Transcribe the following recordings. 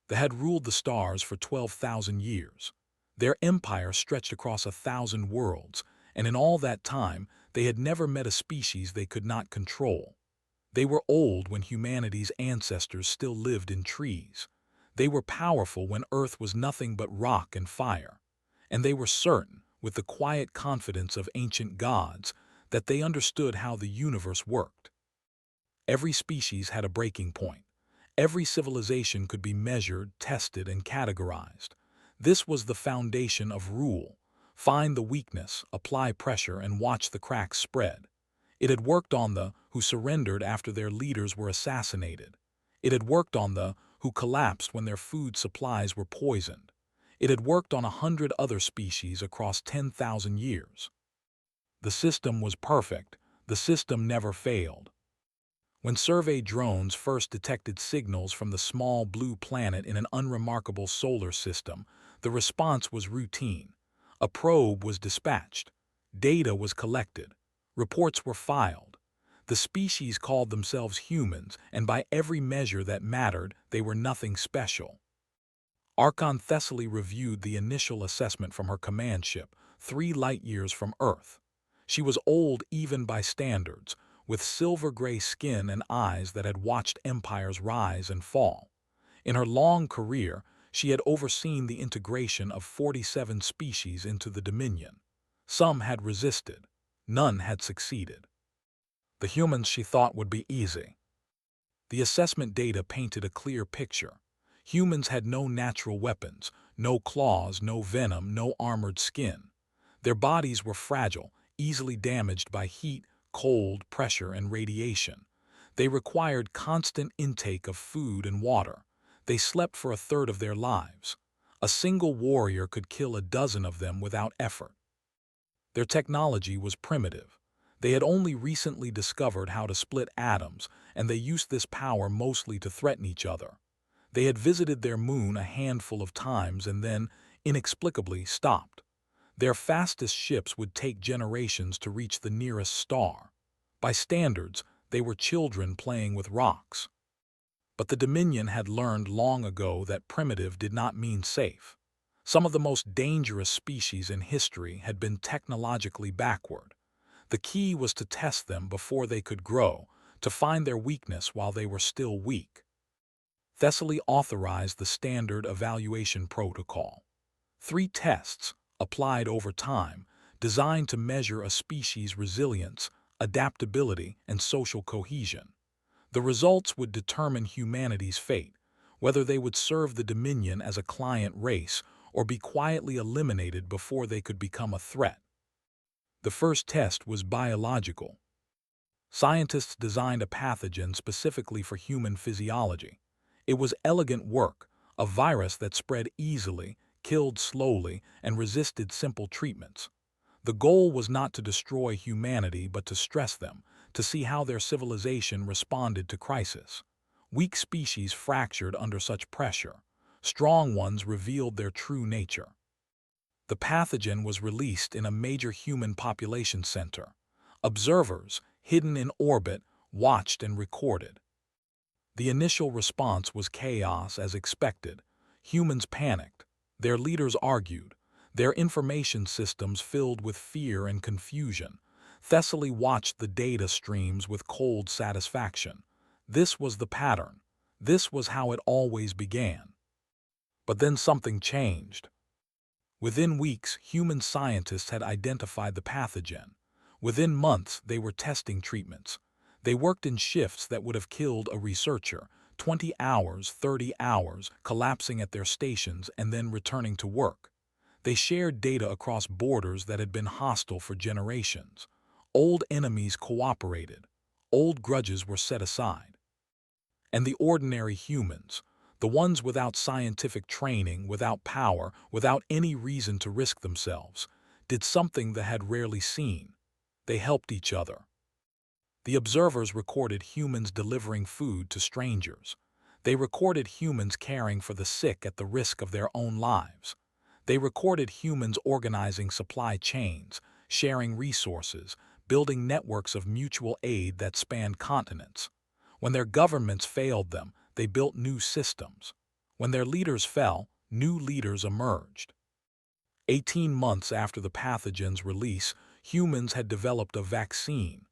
They had ruled the stars for 12,000 years. Their empire stretched across 1,000 worlds, and in all that time, they had never met a species they could not control. They were old when humanity's ancestors still lived in trees. They were powerful when Earth was nothing but rock and fire. And they were certain, with the quiet confidence of ancient gods, that they understood how the universe worked. Every species had a breaking point. Every civilization could be measured, tested, and categorized. This was the foundation of rule. Find the weakness, apply pressure, and watch the cracks spread. It had worked on the who surrendered after their leaders were assassinated. It had worked on the who collapsed when their food supplies were poisoned. It had worked on 100 other species across 10,000 years. The system was perfect. The system never failed. When survey drones first detected signals from the small blue planet in an unremarkable solar system, the response was routine. A probe was dispatched. Data was collected. Reports were filed. The species called themselves humans, and by every measure that mattered, they were nothing special. Archon Thessaly reviewed the initial assessment from her command ship, 3 light-years from Earth. She was old even by standards, with silver-gray skin and eyes that had watched empires rise and fall. In her long career, she had overseen the integration of 47 species into the Dominion. Some had resisted. None had succeeded. The humans she thought would be easy. The assessment data painted a clear picture. Humans had no natural weapons, no claws, no venom, no armored skin. Their bodies were fragile, easily damaged by heat, cold, pressure, and radiation. They required constant intake of food and water. They slept for 1/3 of their lives. A single warrior could kill a dozen of them without effort. Their technology was primitive. They had only recently discovered how to split atoms, and they used this power mostly to threaten each other. They had visited their moon a handful of times and then, inexplicably, stopped. Their fastest ships would take generations to reach the nearest star. By standards, they were children playing with rocks. But the Dominion had learned long ago that primitive did not mean safe. Some of the most dangerous species in history had been technologically backward. The key was to test them before they could grow, to find their weakness while they were still weak. Thessaly authorized the standard evaluation protocol. 3 tests, applied over time, designed to measure a species' resilience, adaptability, and social cohesion. The results would determine humanity's fate, whether they would serve the Dominion as a client race or be quietly eliminated before they could become a threat. The first test was biological. Scientists designed a pathogen specifically for human physiology. It was elegant work, a virus that spread easily, killed slowly, and resisted simple treatments. The goal was not to destroy humanity but to stress them, to see how their civilization responded to crisis. Weak species fractured under such pressure. Strong ones revealed their true nature. The pathogen was released in a major human population center. Observers, hidden in orbit, watched and recorded. The initial response was chaos as expected. Humans panicked. Their leaders argued. Their information systems filled with fear and confusion. Thessaly watched the data streams with cold satisfaction. This was the pattern. This was how it always began. But then something changed. Within weeks, human scientists had identified the pathogen. Within months, they were testing treatments. They worked in shifts that would have killed a researcher, 20 hours, 30 hours, collapsing at their stations and then returning to work. They shared data across borders that had been hostile for generations. Old enemies cooperated. Old grudges were set aside. And the ordinary humans, the ones without scientific training, without power, without any reason to risk themselves, did something they had rarely seen. They helped each other. The observers recorded humans delivering food to strangers. They recorded humans caring for the sick at the risk of their own lives. They recorded humans organizing supply chains, sharing resources, building networks of mutual aid that spanned continents. When their governments failed them, they built new systems. When their leaders fell, new leaders emerged. 18 months after the pathogen's release, humans had developed a vaccine.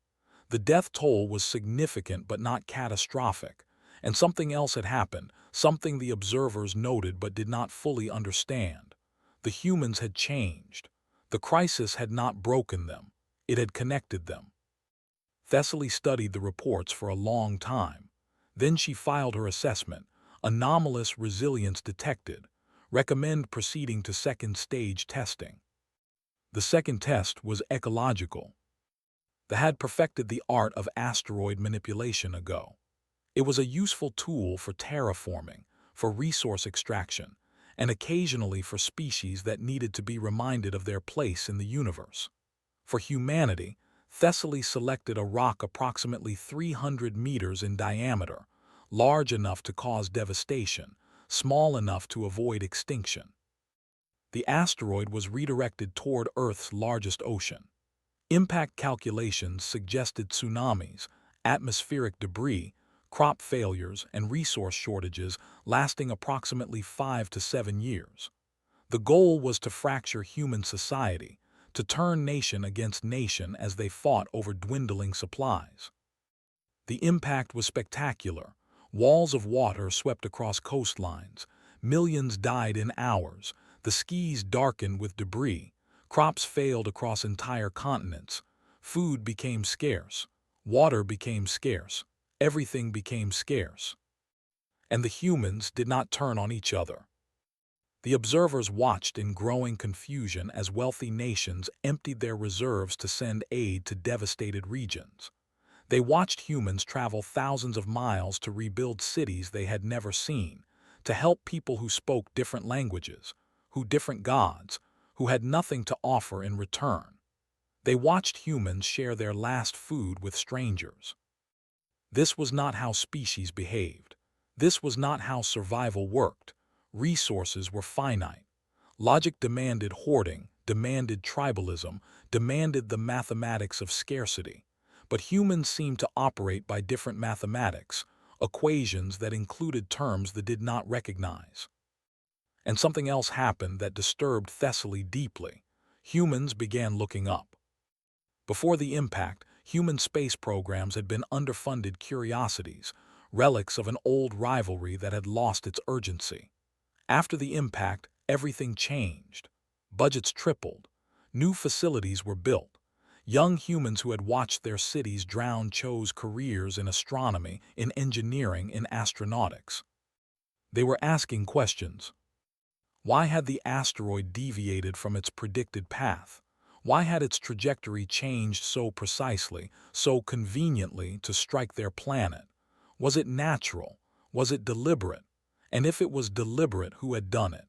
The death toll was significant but not catastrophic, and something else had happened, something the observers noted but did not fully understand. The humans had changed. The crisis had not broken them, it had connected them. Thessaly studied the reports for a long time. Then she filed her assessment. Anomalous resilience detected. Recommend proceeding to second stage testing. The second test was ecological. They had perfected the art of asteroid manipulation ago. It was a useful tool for terraforming, for resource extraction, and occasionally for species that needed to be reminded of their place in the universe. For humanity, Thessaly selected a rock approximately 300 meters in diameter, large enough to cause devastation, small enough to avoid extinction. The asteroid was redirected toward Earth's largest ocean. Impact calculations suggested tsunamis, atmospheric debris, crop failures, and resource shortages lasting approximately 5 to 7 years. The goal was to fracture human society, to turn nation against nation as they fought over dwindling supplies. The impact was spectacular. Walls of water swept across coastlines. Millions died in hours. The seas darkened with debris. Crops failed across entire continents. Food became scarce. Water became scarce. Everything became scarce. And the humans did not turn on each other. The observers watched in growing confusion as wealthy nations emptied their reserves to send aid to devastated regions. They watched humans travel thousands of miles to rebuild cities they had never seen, to help people who spoke different languages, who different gods, who had nothing to offer in return. They watched humans share their last food with strangers. This was not how species behaved. This was not how survival worked. Resources were finite. Logic demanded hoarding, demanded tribalism, demanded the mathematics of scarcity. But humans seemed to operate by different mathematics, equations that included terms they did not recognize. And something else happened that disturbed Thessaly deeply. Humans began looking up. Before the impact, human space programs had been underfunded curiosities, relics of an old rivalry that had lost its urgency. After the impact, everything changed. Budgets tripled. New facilities were built. Young humans who had watched their cities drown chose careers in astronomy, in engineering, in astronautics. They were asking questions. Why had the asteroid deviated from its predicted path? Why had its trajectory changed so precisely, so conveniently to strike their planet? Was it natural? Was it deliberate? And if it was deliberate, who had done it?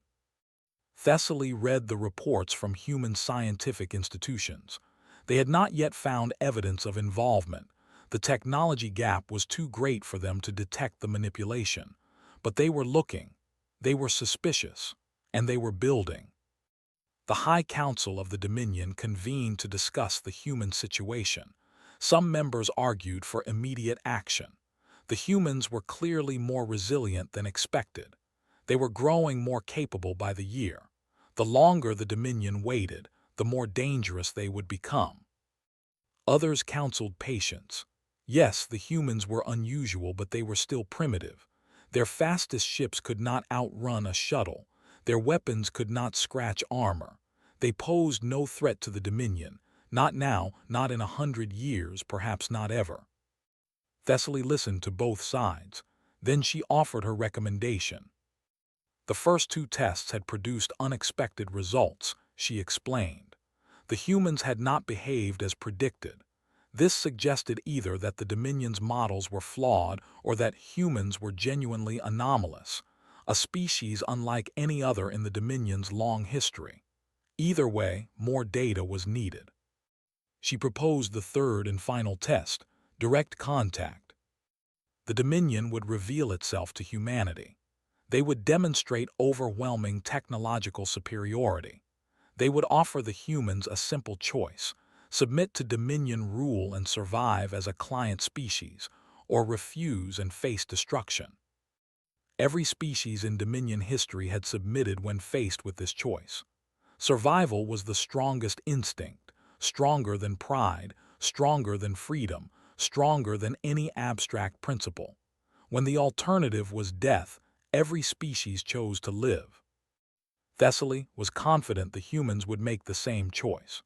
Thessaly read the reports from human scientific institutions. They had not yet found evidence of involvement. The technology gap was too great for them to detect the manipulation. But they were looking. They were suspicious. And they were building. The High Council of the Dominion convened to discuss the human situation. Some members argued for immediate action. The humans were clearly more resilient than expected. They were growing more capable by the year. The longer the Dominion waited, the more dangerous they would become. Others counseled patience. Yes, the humans were unusual, but they were still primitive. Their fastest ships could not outrun a shuttle. Their weapons could not scratch armor. They posed no threat to the Dominion. Not now, not in 100 years, perhaps not ever. Thessaly listened to both sides. Then she offered her recommendation. The first 2 tests had produced unexpected results, she explained. The humans had not behaved as predicted. This suggested either that the Dominion's models were flawed or that humans were genuinely anomalous, a species unlike any other in the Dominion's long history. Either way, more data was needed. She proposed the third and final test, direct contact. The Dominion would reveal itself to humanity. They would demonstrate overwhelming technological superiority. They would offer the humans a simple choice: submit to Dominion rule and survive as a client species, or refuse and face destruction. Every species in Dominion history had submitted when faced with this choice. Survival was the strongest instinct, stronger than pride, stronger than freedom, stronger than any abstract principle. When the alternative was death, every species chose to live. Thessaly was confident the humans would make the same choice.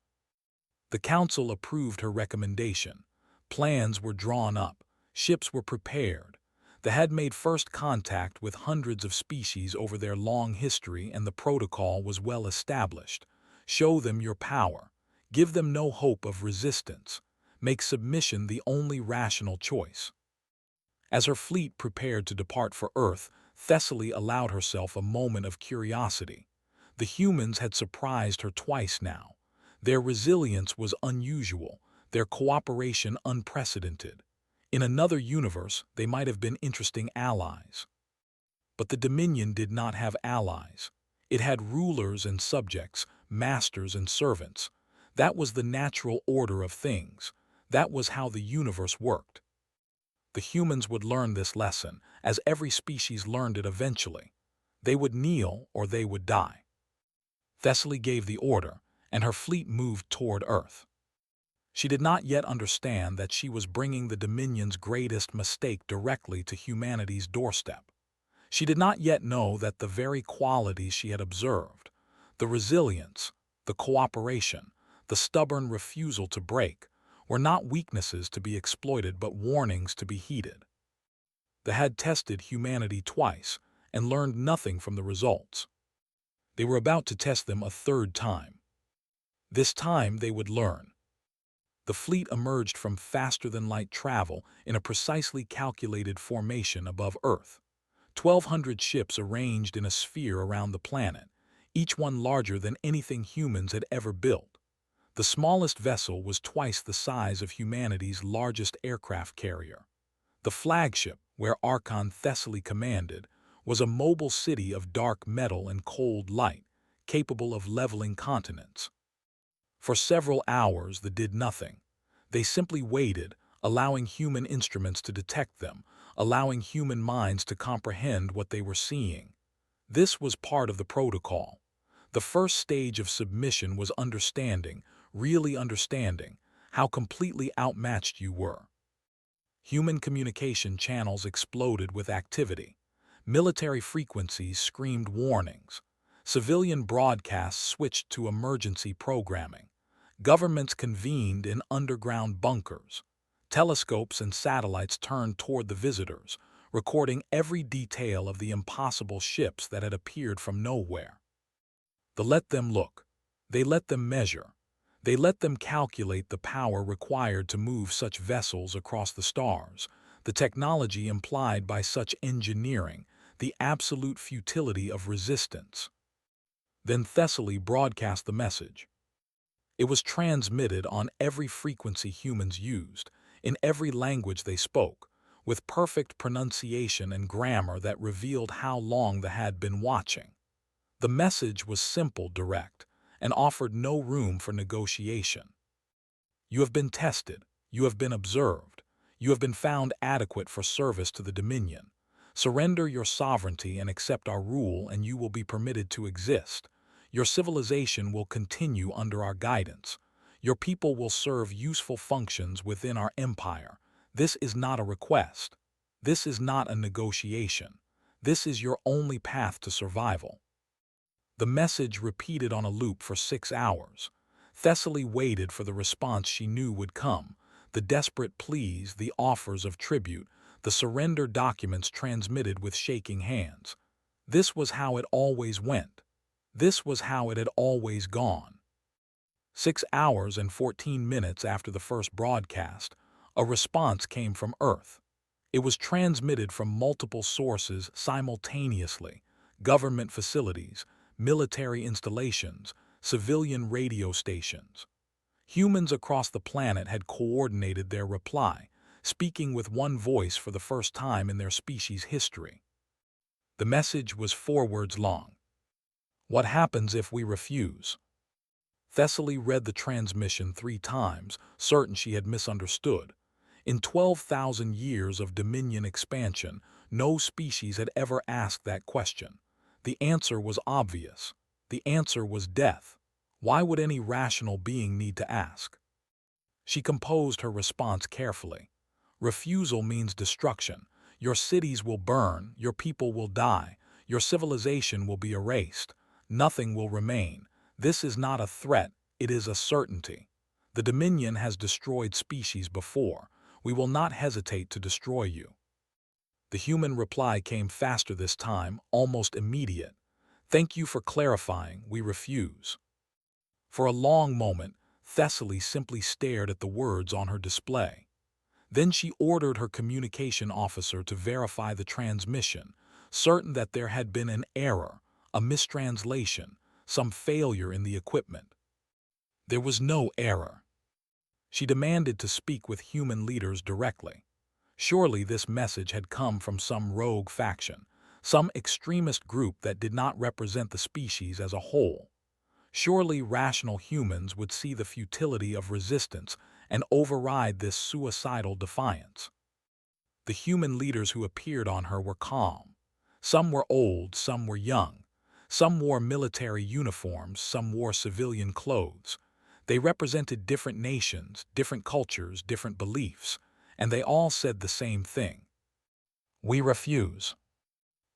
The council approved her recommendation. Plans were drawn up, ships were prepared. They had made first contact with hundreds of species over their long history, and the protocol was well established. Show them your power. Give them no hope of resistance. Make submission the only rational choice. As her fleet prepared to depart for Earth, Thessaly allowed herself a moment of curiosity. The humans had surprised her twice now. Their resilience was unusual, their cooperation unprecedented. In another universe, they might have been interesting allies. But the Dominion did not have allies. It had rulers and subjects, masters and servants. That was the natural order of things. That was how the universe worked. The humans would learn this lesson, as every species learned it eventually. They would kneel or they would die. Thessaly gave the order, and her fleet moved toward Earth. She did not yet understand that she was bringing the Dominion's greatest mistake directly to humanity's doorstep. She did not yet know that the very qualities she had observed, the resilience, the cooperation, the stubborn refusal to break, were not weaknesses to be exploited but warnings to be heeded. They had tested humanity twice and learned nothing from the results. They were about to test them a third time. This time they would learn. The fleet emerged from faster-than-light travel in a precisely calculated formation above Earth. 1,200 ships arranged in a sphere around the planet, each one larger than anything humans had ever built. The smallest vessel was twice the size of humanity's largest aircraft carrier. The flagship, where Archon Thessaly commanded, was a mobile city of dark metal and cold light, capable of leveling continents. For several hours they did nothing. They simply waited, allowing human instruments to detect them, allowing human minds to comprehend what they were seeing. This was part of the protocol. The first stage of submission was understanding, really understanding, how completely outmatched you were. Human communication channels exploded with activity. Military frequencies screamed warnings. Civilian broadcasts switched to emergency programming. Governments convened in underground bunkers. Telescopes and satellites turned toward the visitors, recording every detail of the impossible ships that had appeared from nowhere. They let them look. They let them measure. They let them calculate the power required to move such vessels across the stars, the technology implied by such engineering, the absolute futility of resistance. Then Thessaly broadcast the message. It was transmitted on every frequency humans used, in every language they spoke, with perfect pronunciation and grammar that revealed how long they had been watching. The message was simple, direct, and offered no room for negotiation. You have been tested, you have been observed, you have been found adequate for service to the Dominion. Surrender your sovereignty and accept our rule, and you will be permitted to exist. Your civilization will continue under our guidance. Your people will serve useful functions within our empire. This is not a request. This is not a negotiation. This is your only path to survival. The message repeated on a loop for 6 hours. Thessaly waited for the response she knew would come, the desperate pleas, the offers of tribute, the surrender documents transmitted with shaking hands. This was how it always went. This was how it had always gone. 6 hours and 14 minutes after the first broadcast, a response came from Earth. It was transmitted from multiple sources simultaneously: government facilities, military installations, civilian radio stations. Humans across the planet had coordinated their reply, speaking with one voice for the first time in their species' history. The message was 4 words long. What happens if we refuse? Thessaly read the transmission 3 times, certain she had misunderstood. In 12,000 years of Dominion expansion, No species had ever asked that question. The answer was obvious. The answer was death. Why would any rational being need to ask? She composed her response carefully. Refusal means destruction. Your cities will burn, your people will die, your civilization will be erased. Nothing will remain. This is not a threat, it is a certainty. The Dominion has destroyed species before. We will not hesitate to destroy you. The human reply came faster this time, almost immediate. Thank you for clarifying, we refuse. For a long moment, Thessaly simply stared at the words on her display. Then she ordered her communication officer to verify the transmission, certain that there had been an error, a mistranslation, some failure in the equipment. There was no error. She demanded to speak with human leaders directly. Surely this message had come from some rogue faction, some extremist group that did not represent the species as a whole. Surely rational humans would see the futility of resistance and override this suicidal defiance. The human leaders who appeared on her were calm. Some were old, some were young. Some wore military uniforms, some wore civilian clothes. They represented different nations, different cultures, different beliefs, and they all said the same thing. We refuse.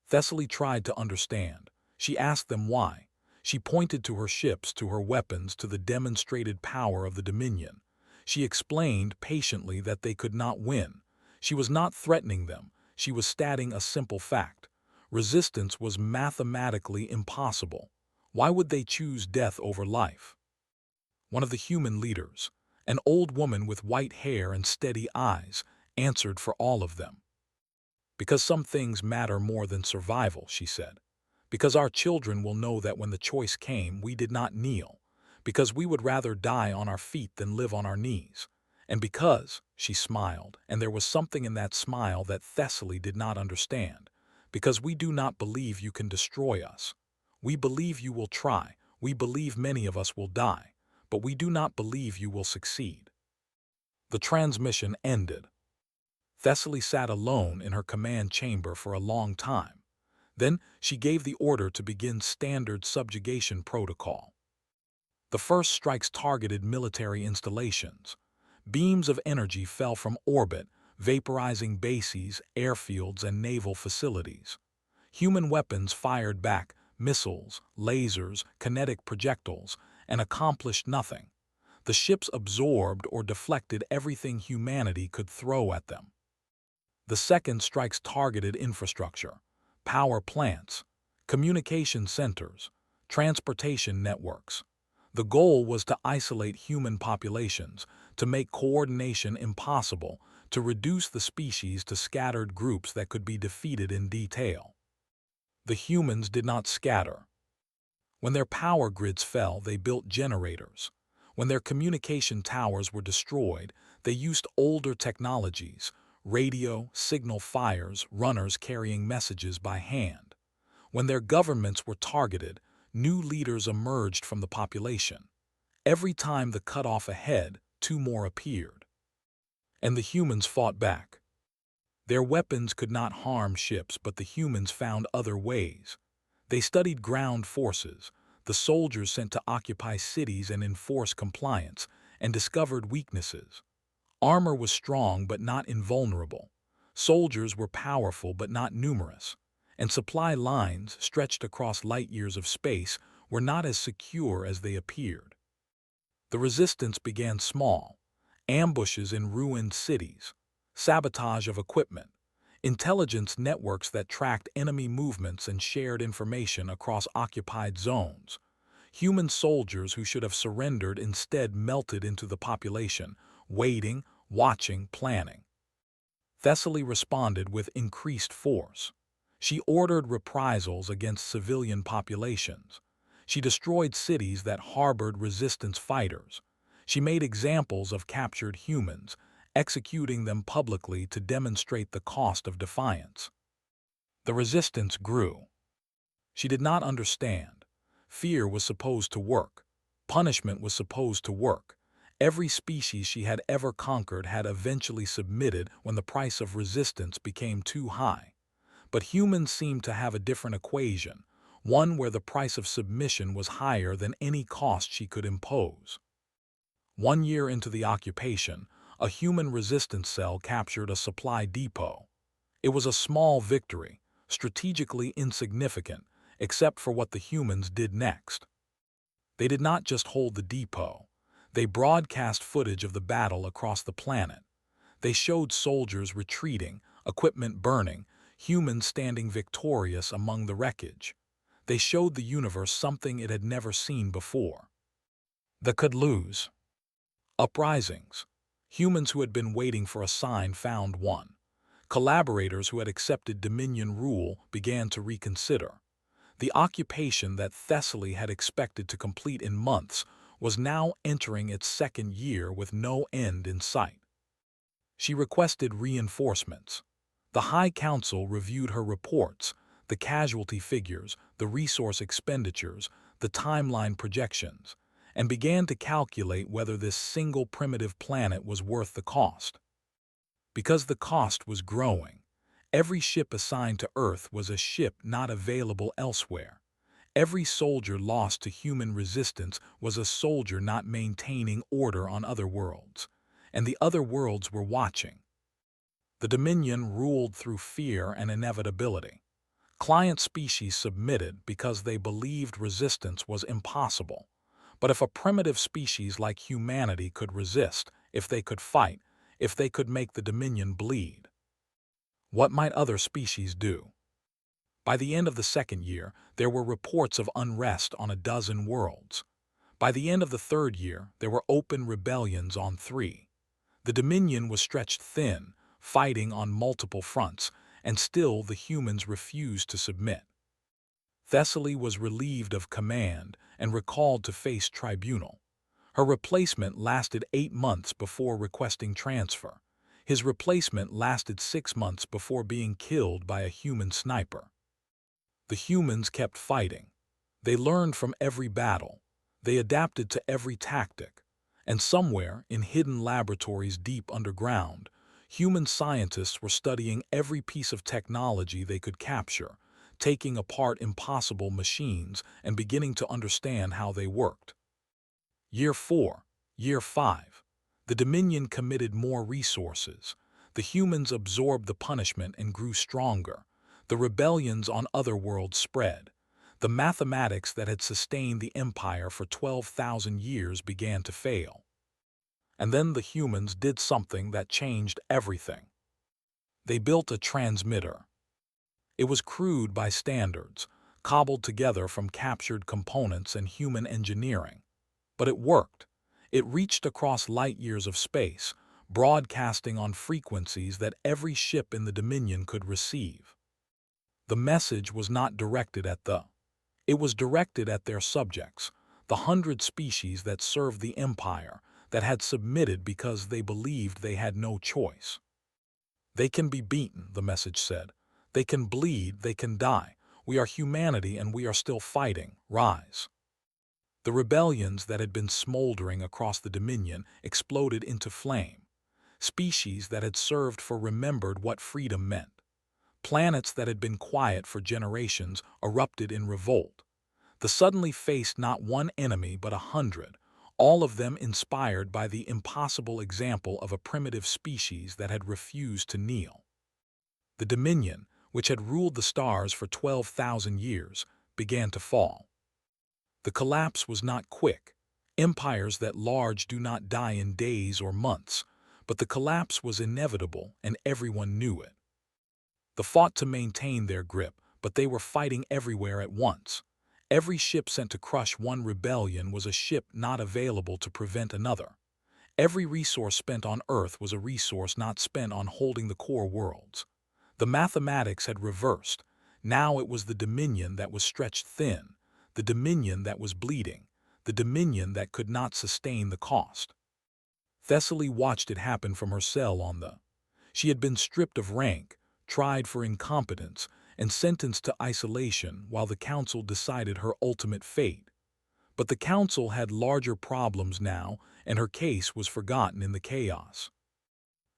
Thessaly tried to understand. She asked them why. She pointed to her ships, to her weapons, to the demonstrated power of the Dominion. She explained patiently that they could not win. She was not threatening them. She was stating a simple fact. Resistance was mathematically impossible. Why would they choose death over life? One of the human leaders, an old woman with white hair and steady eyes, answered for all of them. Because some things matter more than survival, she said. Because our children will know that when the choice came, we did not kneel. Because we would rather die on our feet than live on our knees. And because, she smiled, and there was something in that smile that Thessaly did not understand. Because we do not believe you can destroy us. We believe you will try. We believe many of us will die. But we do not believe you will succeed. The transmission ended. Thessaly sat alone in her command chamber for a long time. Then she gave the order to begin standard subjugation protocol. The first strikes targeted military installations. Beams of energy fell from orbit, vaporizing bases, airfields, and naval facilities. Human weapons fired back, missiles, lasers, kinetic projectiles, and accomplished nothing. The ships absorbed or deflected everything humanity could throw at them. The second strikes targeted infrastructure, power plants, communication centers, transportation networks. The goal was to isolate human populations, to make coordination impossible, to reduce the species to scattered groups that could be defeated in detail. The humans did not scatter. When their power grids fell, they built generators. When their communication towers were destroyed, they used older technologies, radio, signal fires, runners carrying messages by hand. When their governments were targeted, new leaders emerged from the population. Every time the cut off a head, two more appeared. And the humans fought back. Their weapons could not harm ships, but the humans found other ways. They studied ground forces, the soldiers sent to occupy cities and enforce compliance, and discovered weaknesses. Armor was strong but not invulnerable. Soldiers were powerful but not numerous. And supply lines, stretched across light years of space, were not as secure as they appeared. The resistance began small. Ambushes in ruined cities, sabotage of equipment, intelligence networks that tracked enemy movements and shared information across occupied zones. Human soldiers who should have surrendered instead melted into the population, waiting, watching, planning. Thessaly responded with increased force. She ordered reprisals against civilian populations. She destroyed cities that harbored resistance fighters. She made examples of captured humans, executing them publicly to demonstrate the cost of defiance. The resistance grew. She did not understand. Fear was supposed to work. Punishment was supposed to work. Every species she had ever conquered had eventually submitted when the price of resistance became too high. But humans seemed to have a different equation, one where the price of submission was higher than any cost she could impose. 1 year into the occupation, a human resistance cell captured a supply depot. It was a small victory, strategically insignificant, except for what the humans did next. They did not just hold the depot. They broadcast footage of the battle across the planet. They showed soldiers retreating, equipment burning, humans standing victorious among the wreckage. They showed the universe something it had never seen before. They could lose. Uprisings. Humans who had been waiting for a sign found one. Collaborators who had accepted Dominion rule began to reconsider. The occupation that Thessaly had expected to complete in months was now entering its second year with no end in sight. She requested reinforcements. The High Council reviewed her reports, the casualty figures, the resource expenditures, the timeline projections, and began to calculate whether this single primitive planet was worth the cost. Because the cost was growing, every ship assigned to Earth was a ship not available elsewhere. Every soldier lost to human resistance was a soldier not maintaining order on other worlds, and the other worlds were watching. The Dominion ruled through fear and inevitability. Client species submitted because they believed resistance was impossible. But if a primitive species like humanity could resist, if they could fight, if they could make the Dominion bleed, what might other species do? By the end of the second year, there were reports of unrest on a dozen worlds. By the end of the third year, there were open rebellions on 3. The Dominion was stretched thin, fighting on multiple fronts, and still the humans refused to submit. Thessaly was relieved of command and recalled to face tribunal. Her replacement lasted 8 months before requesting transfer. His replacement lasted 6 months before being killed by a human sniper. The humans kept fighting. They learned from every battle. They adapted to every tactic. And somewhere, in hidden laboratories deep underground, human scientists were studying every piece of technology they could capture, taking apart impossible machines and beginning to understand how they worked. Year 4, Year 5. The Dominion committed more resources. The humans absorbed the punishment and grew stronger. The rebellions on other worlds spread. The mathematics that had sustained the Empire for 12,000 years began to fail. And then the humans did something that changed everything. They built a transmitter. It was crude by standards, cobbled together from captured components and human engineering. But it worked. It reached across light years of space, broadcasting on frequencies that every ship in the Dominion could receive. The message was not directed at it was directed at their subjects, the 100 species that served the Empire, that had submitted because they believed they had no choice. They can be beaten, the message said. They can bleed, they can die. We are humanity and we are still fighting. Rise. The rebellions that had been smoldering across the Dominion exploded into flame. Species that had served for remembered what freedom meant. Planets that had been quiet for generations erupted in revolt. The suddenly faced not one enemy but 100, all of them inspired by the impossible example of a primitive species that had refused to kneel. The Dominion, which had ruled the stars for 12,000 years, began to fall. The collapse was not quick. Empires that large do not die in days or months, but the collapse was inevitable and everyone knew it. They fought to maintain their grip, but they were fighting everywhere at once. Every ship sent to crush one rebellion was a ship not available to prevent another. Every resource spent on Earth was a resource not spent on holding the core worlds. The mathematics had reversed. Now it was the Dominion that was stretched thin, the Dominion that was bleeding, the Dominion that could not sustain the cost. Thessaly watched it happen from her cell on the. She had been stripped of rank, tried for incompetence, and sentenced to isolation while the Council decided her ultimate fate. But the Council had larger problems now, and her case was forgotten in the chaos.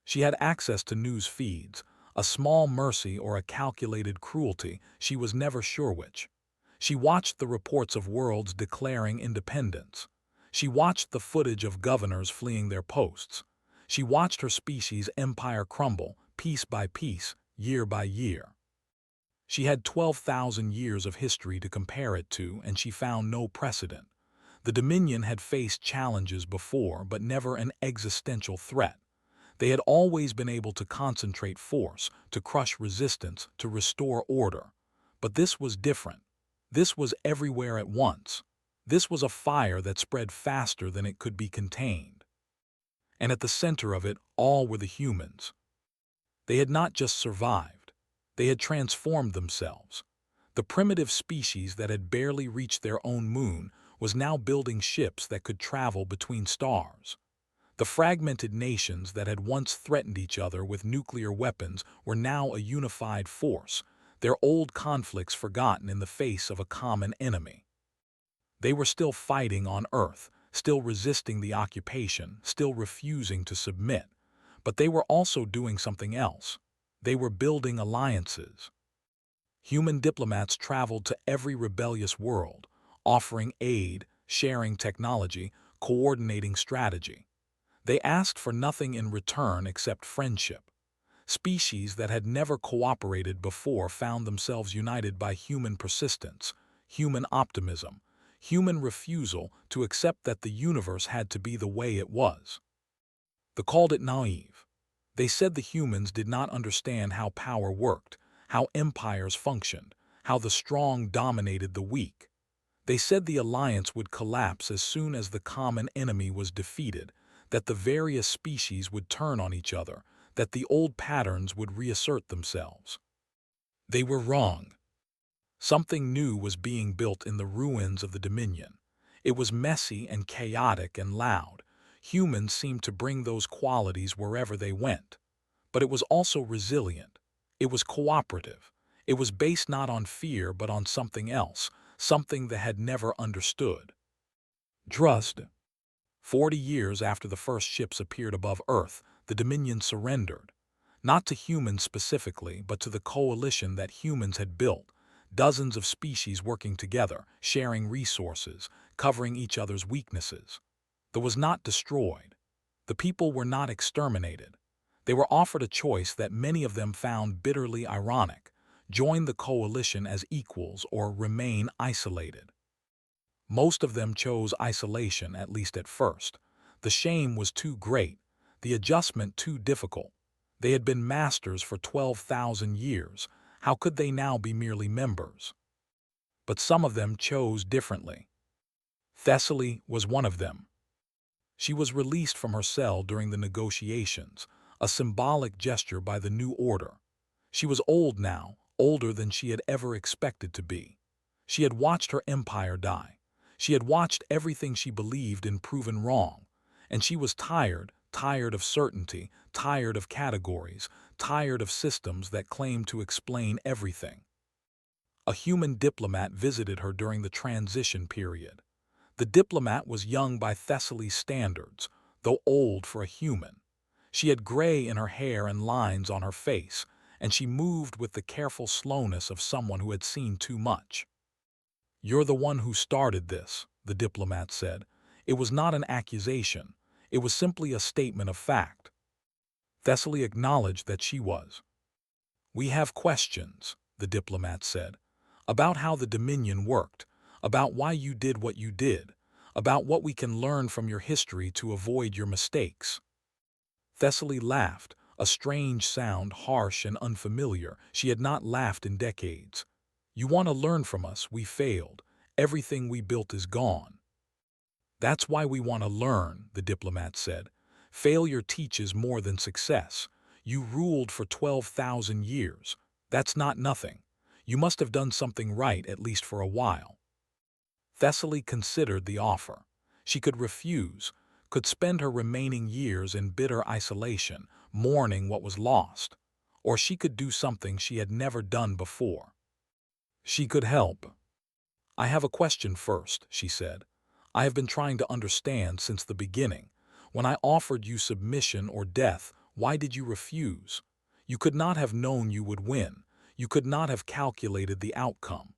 She had access to news feeds, A small mercy or a calculated cruelty, she was never sure which. She watched the reports of worlds declaring independence. She watched the footage of governors fleeing their posts. She watched her species' empire crumble, piece by piece, year by year. She had 12,000 years of history to compare it to, and she found no precedent. The Dominion had faced challenges before, but never an existential threat. They had always been able to concentrate force, to crush resistance, to restore order. But this was different. This was everywhere at once. This was a fire that spread faster than it could be contained. And at the center of it, all were the humans. They had not just survived. They had transformed themselves. The primitive species that had barely reached their own moon was now building ships that could travel between stars. The fragmented nations that had once threatened each other with nuclear weapons were now a unified force, their old conflicts forgotten in the face of a common enemy. They were still fighting on Earth, still resisting the occupation, still refusing to submit. But they were also doing something else. They were building alliances. Human diplomats traveled to every rebellious world, offering aid, sharing technology, coordinating strategy. They asked for nothing in return except friendship. Species that had never cooperated before found themselves united by human persistence, human optimism, human refusal to accept that the universe had to be the way it was. They called it naive. They said the humans did not understand how power worked, how empires functioned, how the strong dominated the weak. They said the alliance would collapse as soon as the common enemy was defeated, that the various species would turn on each other, that the old patterns would reassert themselves. They were wrong. Something new was being built in the ruins of the Dominion. It was messy and chaotic and loud. Humans seemed to bring those qualities wherever they went. But it was also resilient. It was cooperative. It was based not on fear but on something else, something they had never understood. Trust. 40 years after the first ships appeared above Earth, the Dominion surrendered. Not to humans specifically, but to the coalition that humans had built. Dozens of species working together, sharing resources, covering each other's weaknesses. They was not destroyed. The people were not exterminated. They were offered a choice that many of them found bitterly ironic: join the coalition as equals or remain isolated. Most of them chose isolation, at least at first. The shame was too great, the adjustment too difficult. They had been masters for 12,000 years. How could they now be merely members? But some of them chose differently. Thessaly was one of them. She was released from her cell during the negotiations, a symbolic gesture by the new order. She was old now, older than she had ever expected to be. She had watched her empire die. She had watched everything she believed in proven wrong. And she was tired of certainty, tired of categories, tired of systems that claimed to explain everything. A human diplomat visited her during the transition period. The diplomat was young by Thessaly's standards, though old for a human. She had gray in her hair and lines on her face, and she moved with the careful slowness of someone who had seen too much. "You're the one who started this," the diplomat said. It was not an accusation. It was simply a statement of fact. Thessaly acknowledged that she was. "We have questions," the diplomat said, "about how the Dominion worked, about why you did what you did, about what we can learn from your history to avoid your mistakes." Thessaly laughed, a strange sound, harsh and unfamiliar. She had not laughed in decades. "You want to learn from us? We failed. Everything we built is gone." "That's why we want to learn," the diplomat said. "Failure teaches more than success. You ruled for 12,000 years. That's not nothing. You must have done something right, at least for a while." Thessaly considered the offer. She could refuse, could spend her remaining years in bitter isolation, mourning what was lost. Or she could do something she had never done before. She could help. "I have a question first," she said. "I have been trying to understand since the beginning. When I offered you submission or death, why did you refuse? You could not have known you would win. You could not have calculated the outcome.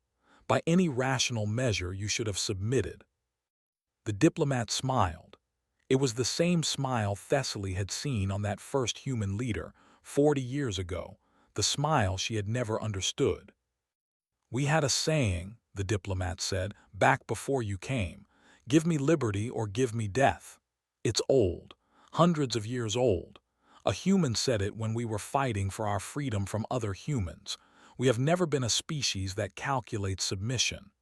By any rational measure, you should have submitted. The diplomat smiled. It was the same smile Thessaly had seen on that first human leader 40 years ago, the smile she had never understood. "We had a saying," the diplomat said, "back before you came. Give me liberty or give me death. It's old, hundreds of years old. A human said it when we were fighting for our freedom from other humans. We have never been a species that calculates submission."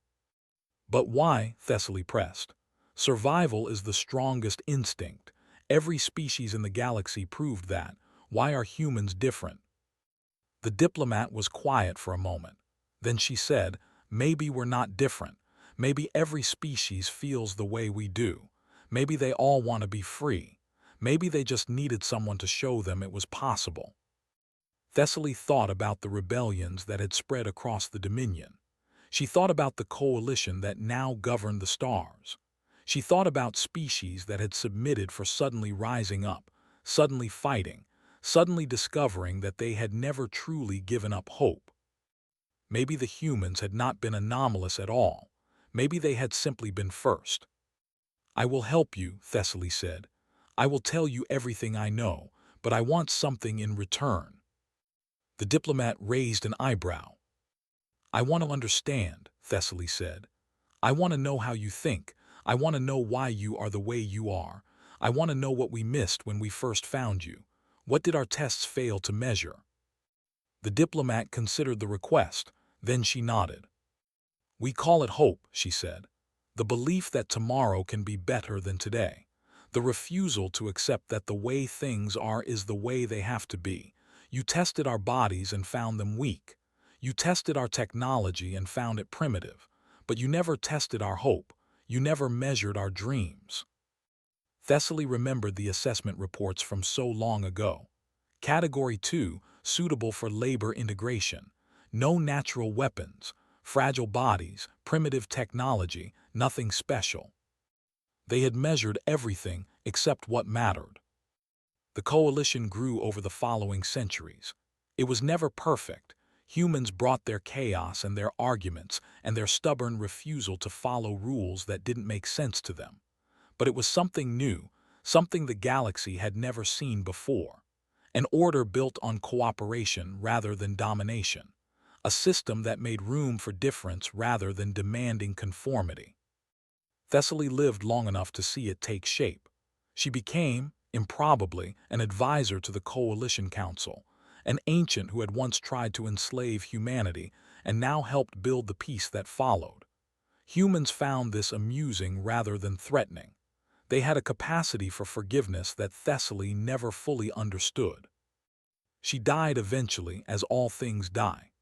"But why?" Thessaly pressed. "Survival is the strongest instinct. Every species in the galaxy proved that. Why are humans different?" The diplomat was quiet for a moment. Then she said, "Maybe we're not different. Maybe every species feels the way we do. Maybe they all want to be free. Maybe they just needed someone to show them it was possible." Thessaly thought about the rebellions that had spread across the Dominion. She thought about the coalition that now governed the stars. She thought about species that had submitted for suddenly rising up, suddenly fighting, suddenly discovering that they had never truly given up hope. Maybe the humans had not been anomalous at all. Maybe they had simply been first. "I will help you," Thessaly said. "I will tell you everything I know, but I want something in return." The diplomat raised an eyebrow. "I want to understand," Thessaly said. "I want to know how you think. I want to know why you are the way you are. I want to know what we missed when we first found you. What did our tests fail to measure?" The diplomat considered the request. Then she nodded. "We call it hope," she said. "The belief that tomorrow can be better than today. The refusal to accept that the way things are is the way they have to be. You tested our bodies and found them weak. You tested our technology and found it primitive. But you never tested our hope. You never measured our dreams." Thessaly remembered the assessment reports from so long ago. Category 2, suitable for labor integration. No natural weapons, fragile bodies, primitive technology, nothing special. They had measured everything except what mattered. The coalition grew over the following centuries. It was never perfect. Humans brought their chaos and their arguments and their stubborn refusal to follow rules that didn't make sense to them. But it was something new, something the galaxy had never seen before. An order built on cooperation rather than domination. A system that made room for difference rather than demanding conformity. Thessaly lived long enough to see it take shape. She became, improbably, an advisor to the Coalition Council, an ancient who had once tried to enslave humanity and now helped build the peace that followed. Humans found this amusing rather than threatening. They had a capacity for forgiveness that Thessaly never fully understood. She died eventually, as all things die.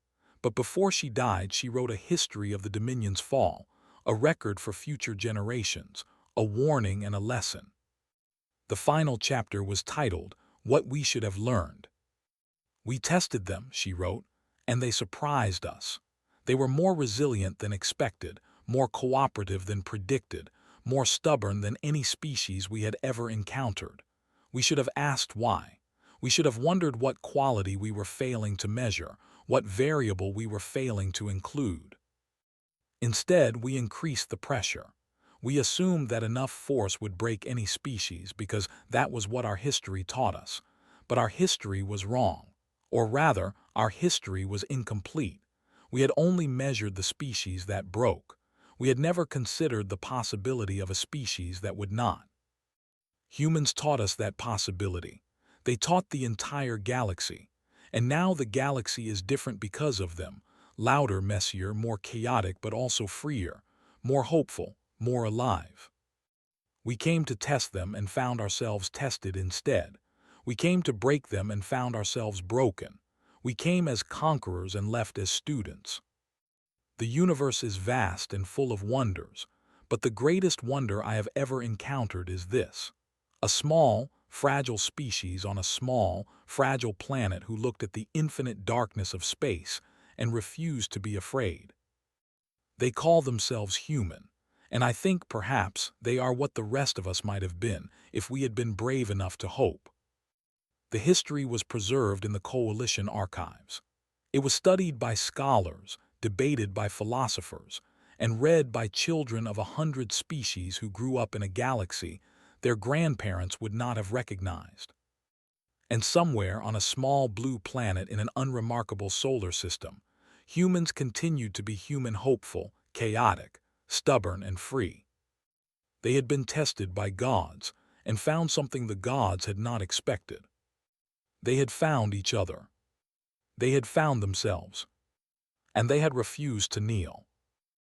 But before she died, she wrote a history of the Dominion's fall, a record for future generations, a warning and a lesson. The final chapter was titled, "What We Should Have Learned." "We tested them," she wrote, "and they surprised us. They were more resilient than expected, more cooperative than predicted, more stubborn than any species we had ever encountered. We should have asked why. We should have wondered what quality we were failing to measure, what variable we were failing to include. Instead, we increased the pressure. We assumed that enough force would break any species because that was what our history taught us. But our history was wrong. Or rather, our history was incomplete. We had only measured the species that broke. We had never considered the possibility of a species that would not. Humans taught us that possibility. They taught the entire galaxy. And now the galaxy is different because of them. Louder, messier, more chaotic, but also freer. More hopeful, more alive. We came to test them and found ourselves tested instead. We came to break them and found ourselves broken. We came as conquerors and left as students. The universe is vast and full of wonders, but the greatest wonder I have ever encountered is this. A small, fragile species on a small, fragile planet who looked at the infinite darkness of space and refused to be afraid. They call themselves human, and I think perhaps they are what the rest of us might have been if we had been brave enough to hope. The history was preserved in the Coalition archives. It was studied by scholars, debated by philosophers, and read by children of 100 species who grew up in a galaxy their grandparents would not have recognized. And somewhere on a small blue planet in an unremarkable solar system, humans continued to be human, hopeful, chaotic, stubborn, and free. They had been tested by gods and found something the gods had not expected. They had found each other. They had found themselves. And they had refused to kneel.